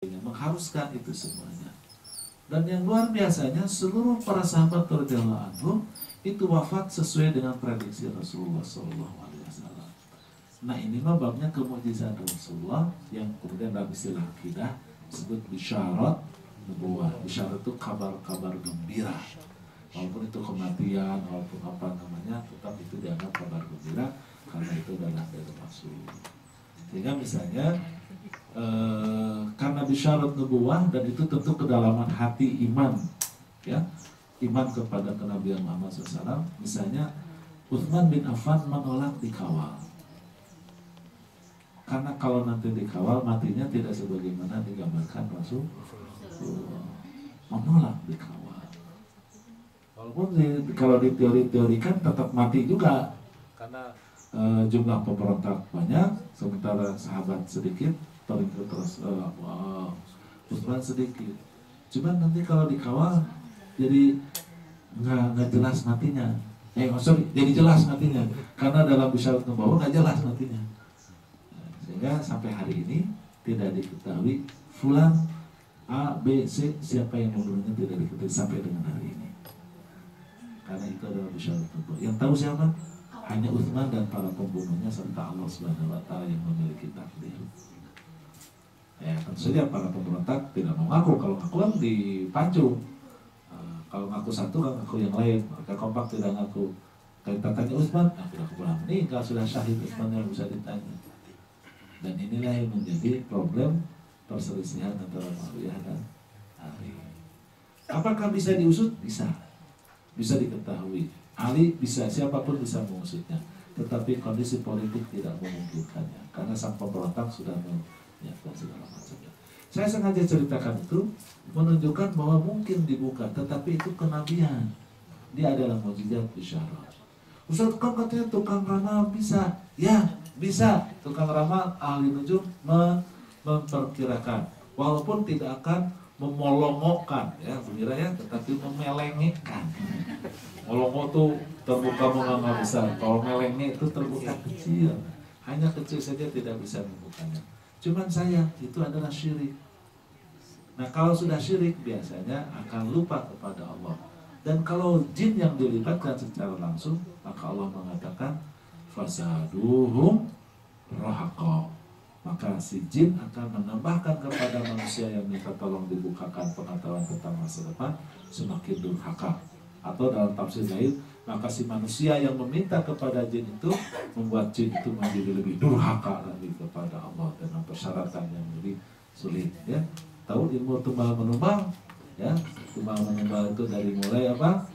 mengharuskan itu semuanya. Dan yang luar biasanya seluruh para sahabat radhiyallahu anhum itu wafat sesuai dengan prediksi Rasulullah SAW. Nah ini mah babnya kemujizat Rasulullah yang kemudian dalam istilah akidah disebut bisyarat nubuwah. Bisyarat itu kabar-kabar gembira. Walaupun itu kematian, walaupun apa namanya, tetap itu dianggap kabar gembira karena itu adalah dari Rasul. Sehingga misalnya karena bisyarat nubuwah dan itu tentu kedalaman hati iman, ya, iman kepada kenabian Muhammad SAW. Misalnya Utsman bin Affan menolak dikawal, karena kalau nanti dikawal matinya tidak sebagaimana digambarkan Rasul. Menolak dikawal, walaupun kalau diteori-teorikan tetap mati juga karena jumlah pemberontak banyak sementara sahabat sedikit. Terus Utsman sedikit. Cuman nanti kalau dikawal jadi nggak jelas matinya. Jadi jelas matinya karena dalam bisyarat nubuwah nggak jelas matinya. Sehingga sampai hari ini tidak diketahui fulan A, B, C siapa yang membunuhnya tidak diketahui sampai dengan hari ini. Karena itu adalah bisyarat nubuwah. Yang tahu siapa? Hanya Utsman dan para pembunuhnya serta Allah Subhanahu wa taala yang memiliki takdir. Ya, tentu saja para pemberontak tidak mau ngaku. Kalau ngaku kan dipancung. Kalau ngaku satu kan ngaku yang lain. Mereka kompak tidak ngaku. Kalau kita tanya Utsman, sudah kebun meninggal, sudah syahid Utsman yang bisa ditanya. Dan inilah yang menjadi problem perselisihan antara Muawiyah dan Ali. Apakah bisa diusut? Bisa. Bisa diketahui. Ali bisa, siapapun bisa mengusutnya. Tetapi kondisi politik tidak memungkinkannya. Karena sang pemberontak sudah dan segala macamnya. Saya sengaja ceritakan itu menunjukkan bahwa mungkin dibuka, tetapi itu kenabian. Dia adalah mukjizat bisyarat. Ustaz kan katanya tukang ramal bisa, ya bisa. Tukang ramal ahli nujum memperkirakan, walaupun tidak akan memolongokkan, ya begira ya, tetapi memelengkan. Molongo tuh terbuka menganga besar, kalau melengnya itu terbuka kecil, hanya kecil saja tidak bisa membukanya. Cuman sayang, itu adalah syirik. Nah kalau sudah syirik biasanya akan lupa kepada Allah. Dan kalau jin yang dilibatkan secara langsung, maka Allah mengatakan fasaduhum rahaqa. Maka si jin akan menambahkan kepada manusia yang minta tolong dibukakan pengetahuan tentang masa depan semakin durhaka. Atau dalam tafsir lain, maka si manusia yang meminta kepada jin itu membuat jin itu menjadi lebih durhaka lagi kepada Allah dengan persyaratan yang lebih sulit. Ya, tahu ilmu tumbal menumbal? Ya, tumbal menumbal itu dari mulai apa?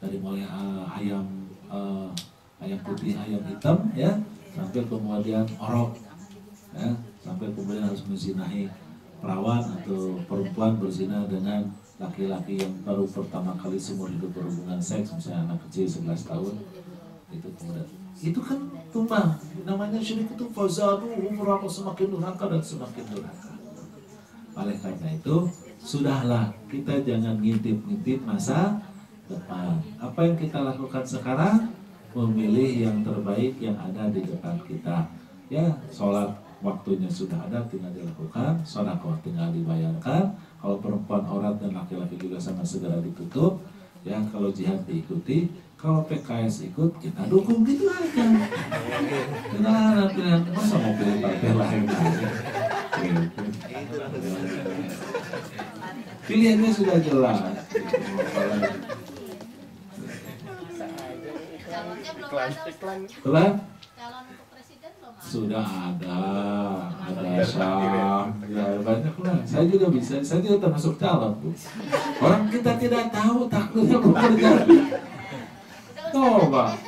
Dari mulai ayam putih, ayam hitam, ya, sampai kemudian orok, ya, sampai kemudian harus menzinahi perawan atau perempuan berzina dengan laki-laki yang baru pertama kali seumur hidup berhubungan seks, misalnya anak kecil 11 tahun, itu kemudian itu kan tumbang, namanya syirik itu fazaduhum rahaqa, semakin durhaka dan semakin durhaka. Oleh karena itu sudahlah, kita jangan ngintip-ngintip masa depan. Apa yang kita lakukan sekarang, memilih yang terbaik yang ada di depan kita. Ya, sholat waktunya sudah ada, tinggal dilakukan. Sedekah tinggal dibayarkan. Kalau perempuan aurat dan laki-laki juga sama segera ditutup. Ya, kalau jihad diikuti, kalau PKS ikut, kita dukung gitu aja. Nah, masa mau pilih partai lain aja. Pilihannya sudah jelas. Iklan? Sudah ada Syam, ya banyak lah. Saya juga bisa, saya juga termasuk calon tuh. Orang kita tidak tahu takdirnya belum terjadi. Coba,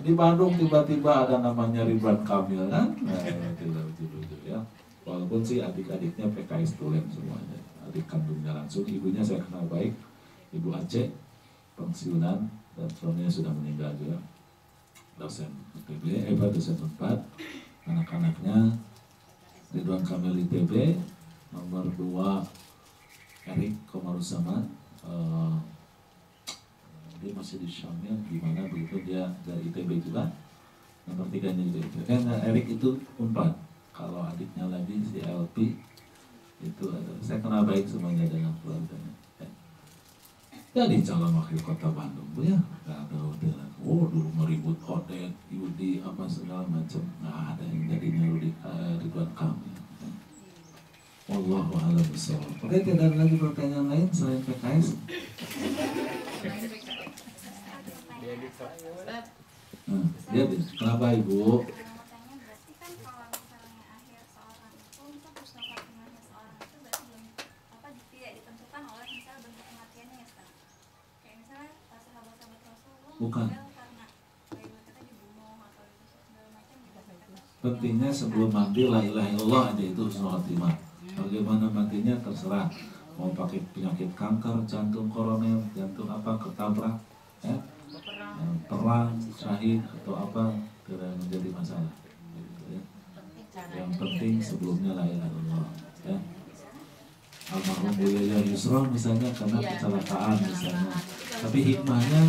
di Bandung tiba-tiba ada namanya Ridwan Kamil kan? Tidak begitu ya. Walaupun sih adik-adiknya PKS tulen semuanya, adik kandungnya langsung, ibunya saya kenal baik, Ibu Aceh, pensiunan dan suaminya sudah meninggal juga. Dosen ITB, dosen 4, anak-anaknya Ridwan Kamil ITB, nomor 2 Erik Komarusama, dia masih di Syamil, gimana begitu, dia dari ITB juga, nomor 3 nya juga ITB. Erik itu 4, kalau adiknya lagi si LP Itu saya kenal baik semuanya dengan keluarganya. Jadi calon wakil kota Bandung Bu ya, nggak ada hotelan. Oh dulu meribut hotel, Yudi apa segala macam, nggak ada yang jadinya Ridwan Kamil. Wallahu a'lam bishawab. Oke, tidak ada lagi pertanyaan lain selain PKS. Ya, kenapa Ibu? Bukan. Pentingnya sebelum mati la ilaha illallah aja itu husnul khotimah. Bagaimana matinya terserah. Mau pakai penyakit kanker, jantung koroner, jantung apa ketabrak, ya, perang, syahid atau apa tidak menjadi masalah. Gitu, ya. Yang penting sebelumnya la ilaha illallah. Ya. Almarhum Bu Yaya Yusra misalnya karena kecelakaan misalnya. Tapi hikmahnya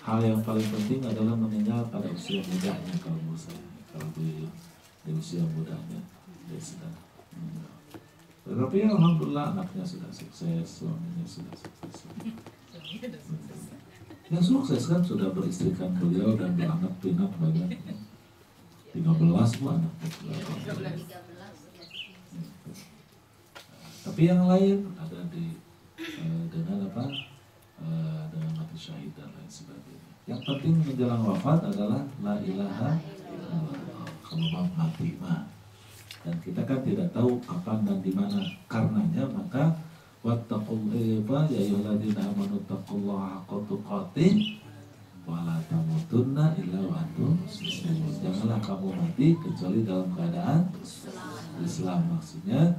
hal yang paling penting adalah meninggal pada usia mudanya kalau menurut saya. Kalau di usia mudanya dia sudah meninggal. Tetapi alhamdulillah anaknya sudah sukses, suaminya sudah sukses. Ya sukses kan sudah beristrikan beliau dan beranak pinak banyak. 13 Bu anaknya. Tapi yang lain ada dengan apa? Dengan mati syahid dan lain sebagainya. Yang penting menjelang wafat adalah la ilaha illallah. Kalau mati mah. Dan kita kan tidak tahu kapan dan di mana. Karenanya maka wattaqullaha ya ayyuhalladzina amanu taqullaha haqqa tuqatih wa la tamutunna illa wa antum muslimun. Janganlah kamu mati kecuali dalam keadaan Islam. Maksudnya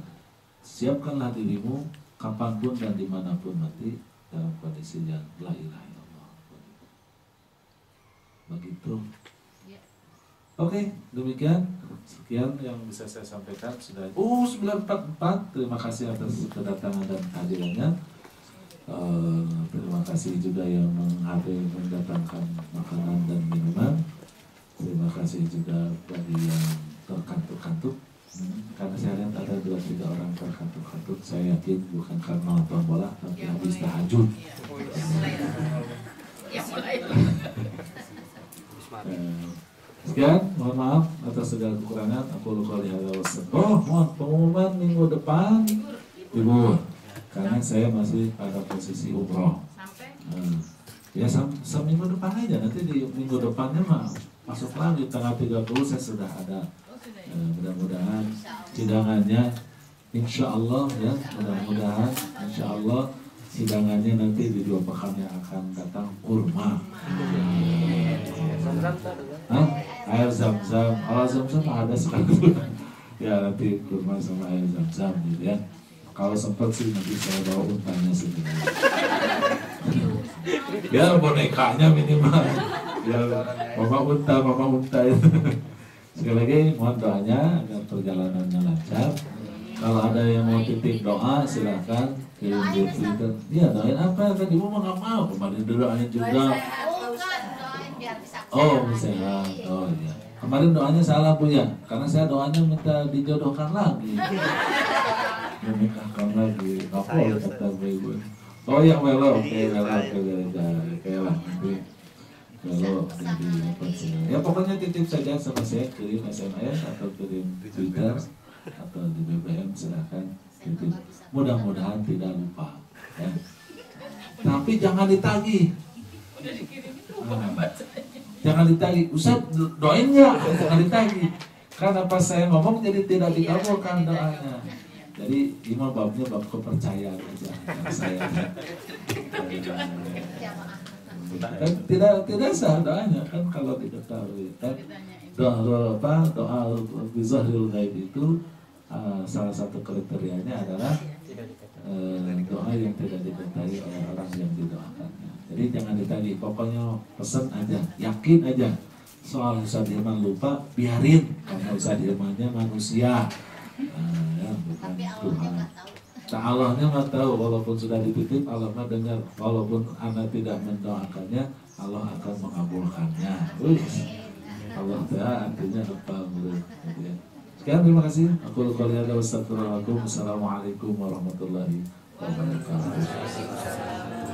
siapkanlah dirimu kapanpun dan dimanapun mati dalam kondisi yang la ilaha illallah. Begitu. Oke, demikian sekian yang bisa saya sampaikan. Sudah 944. Terima kasih atas kedatangan dan kehadirannya. Terima kasih juga yang mendatangkan makanan dan minuman. Terima kasih juga bagi yang terkantuk-kantuk. Karena saya lihat ada 2-3 orang terkantuk-kantuk. Saya yakin bukan karena nonton bola, tapi habis tahajud. Sekian, mohon maaf atas segala kekurangan. Aku lupa lihat mohon pengumuman minggu depan libur karena saya masih pada posisi umroh. Ya seminggu depan aja, nanti di minggu depannya mah masuk lagi tanggal 30 saya sudah ada. Mudah-mudahan sidangannya insya Allah ya, mudah-mudahan insya Allah sidangannya nanti di 2 pekan yang akan datang kurma. Air zam-zam, kalau zam-zam ada sekarang. Ya nanti kurma sama air zam-zam gitu ya. Kalau sempat sih nanti saya bawa untanya sendiri. Ya bonekanya minimal. Ya mama unta itu. Sekali lagi mohon doanya agar perjalanannya lancar. Kalau ada yang mau titip doa silahkan kirim di Twitter. Iya doain apa? Kan ibu mah nggak mau. Kemarin doain juga. Oh sehat. Oh iya. Kemarin doanya salah Bu ya. Karena saya doanya minta dijodohkan lagi. Menikahkan lagi. Apa kata ibu? Oh yang melo. Oke melo. Oke lah nanti. Kalau ya pokoknya titip saja sama saya, kirim SMS atau kirim Twitter atau di BBM silahkan titip. Mudah-mudahan tidak lupa ya. Tapi jangan ditagih. Jangan ditagih. Ustaz doain nggak? Jangan ditagih. Karena pas saya ngomong jadi tidak dikabulkan doanya. Jadi imam babnya bab kepercayaan aja. Saya kan tidak sah doanya kan kalau diketahui kan doa bizahril ghaib itu salah satu kriterianya adalah doa yang tidak diketahui oleh orang yang didoakannya. Jadi jangan ditagih, pokoknya pesen aja, yakin aja. Soal Ustadz Hilman lupa, biarin karena Ustadz Hilmannya manusia, ya, bukan Tuhan. Nah Allahnya nggak tahu, walaupun sudah dititip Allah mah dengar, walaupun Anda tidak mendoakannya Allah akan mengabulkannya. Allah Ta'ala artinya apa menurut ya. Sekian, terima kasih. Aku qouli hadza wa astaghfirullahaladzim. Wassalamualaikum warahmatullahi wabarakatuh.